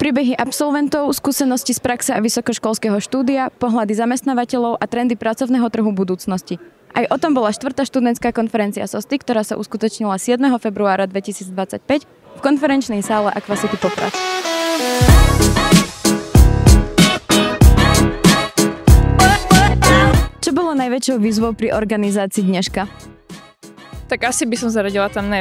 Príbehy absolventov, skúsenosti z praxe a vysokoškolského štúdia, pohľady zamestnávateľov a trendy pracovného trhu budúcnosti. Aj o tom bola 4. študentská konferencia SOSTY, ktorá sa uskutočnila 7. februára 2025 v konferenčnej sále Aquacity Poprad. Čo bolo najväčšou výzvou pri organizácii dneška? Tak asi by som zaradila tam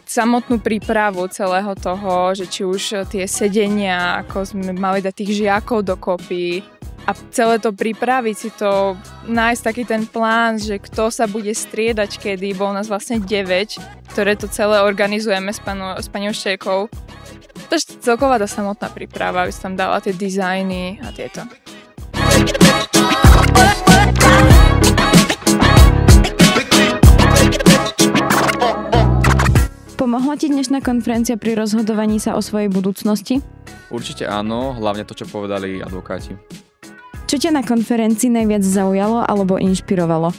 samotnú prípravu celého toho, že či už tie sedenia, ako sme mali dať tých žiakov dokopy a celé to pripraviť si to, nájsť taký ten plán, že kto sa bude striedať kedy, bol nás vlastne 9, ktoré to celé organizujeme s pani Oštejkou. Takže celková tá samotná príprava, aby som tam dala tie dizajny a tieto. Pomohla ti dnešná konferencia pri rozhodovaní sa o svojej budúcnosti? Určite áno, hlavne to, čo povedali advokáti. Čo ťa na konferencii najviac zaujalo alebo inšpirovalo?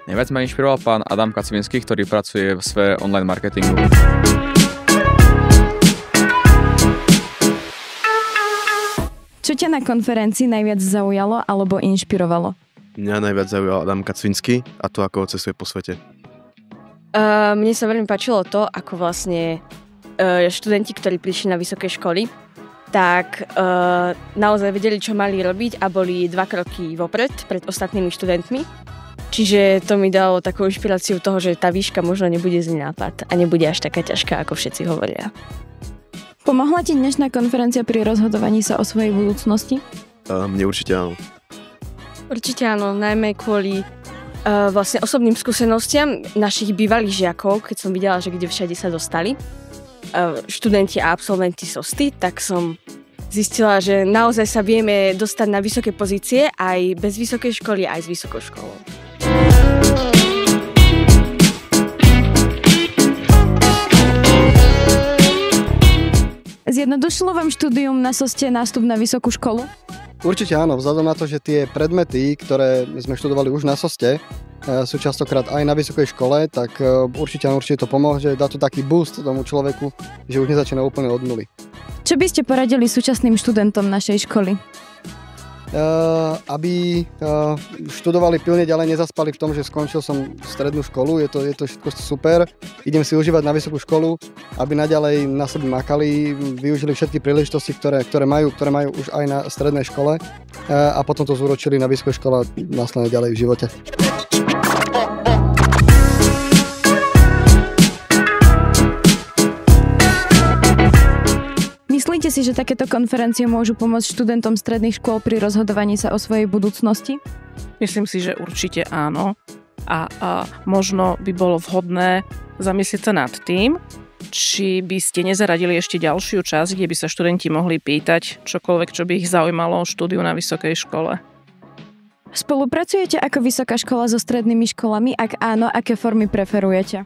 Najviac ma inšpiroval pán Adam Kacvinský, ktorý pracuje v sfére online marketingu. Čo ťa na konferencii najviac zaujalo alebo inšpirovalo? Mňa najviac zaujal Adam Kacvinský a to, ako cestuje po svete. Mne sa veľmi páčilo to, ako vlastne študenti, ktorí prišli na vysoké školy, tak naozaj vedeli, čo mali robiť a boli 2 kroky vopred pred ostatnými študentmi. Čiže to mi dalo takú inšpiráciu toho, že tá výška možno nebude zlý nápad a nebude až taká ťažká, ako všetci hovoria. Pomohla ti dnešná konferencia pri rozhodovaní sa o svojej budúcnosti? Mne určite áno. Určite áno, najmä kvôli vlastne osobným skúsenostiam našich bývalých žiakov, keď som videla, že kde všade sa dostali študenti a absolventi SOSTY, tak som zistila, že naozaj sa vieme dostať na vysoké pozície aj bez vysokej školy, aj s vysokou školou. Zjednodušilo vám štúdium na SOSTE nástup na vysokú školu? Určite áno, vzhľadom na to, že tie predmety, ktoré sme študovali už na SOSTE, sú častokrát aj na vysokej škole, tak určite to pomôže, dá to taký boost tomu človeku, že už nezačína úplne od nuly. Čo by ste poradili súčasným študentom našej školy? Aby študovali pilne ďalej, nezaspali v tom, že skončil som strednú školu, je to všetko super, idem si užívať na vysokú školu, aby naďalej na sebe makali, využili všetky príležitosti, ktoré majú už aj na strednej škole a potom to zúročili na vysokej škole a následne ďalej v živote. Myslíte si, že takéto konferencie môžu pomôcť študentom stredných škôl pri rozhodovaní sa o svojej budúcnosti? Myslím si, že určite áno. A možno by bolo vhodné zamyslieť sa nad tým, či by ste nezaradili ešte ďalšiu časť, kde by sa študenti mohli pýtať čokoľvek, čo by ich zaujímalo o štúdiu na vysokej škole. Spolupracujete ako vysoká škola so strednými školami? Ak áno, aké formy preferujete?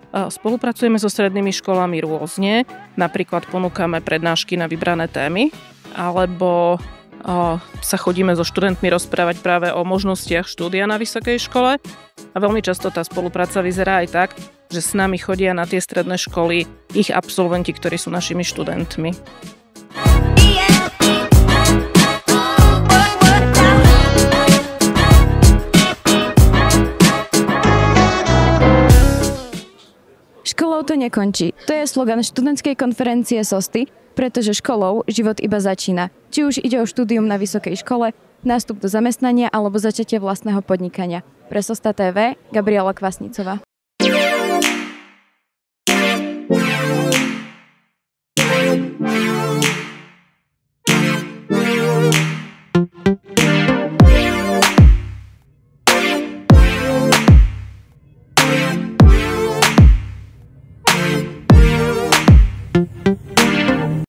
Spolupracujeme so strednými školami rôzne, napríklad ponúkame prednášky na vybrané témy, alebo sa chodíme so študentmi rozprávať práve o možnostiach štúdia na vysokej škole a veľmi často tá spolupráca vyzerá aj tak, že s nami chodia na tie stredné školy ich absolventi, ktorí sú našimi študentmi. Školou to nekončí. To je slogan študentskej konferencie SOSTY, pretože školou život iba začína. Či už ide o štúdium na vysokej škole, nástup do zamestnania alebo začatie vlastného podnikania. Pre SOSTA TV, Gabriela Kvasnicová.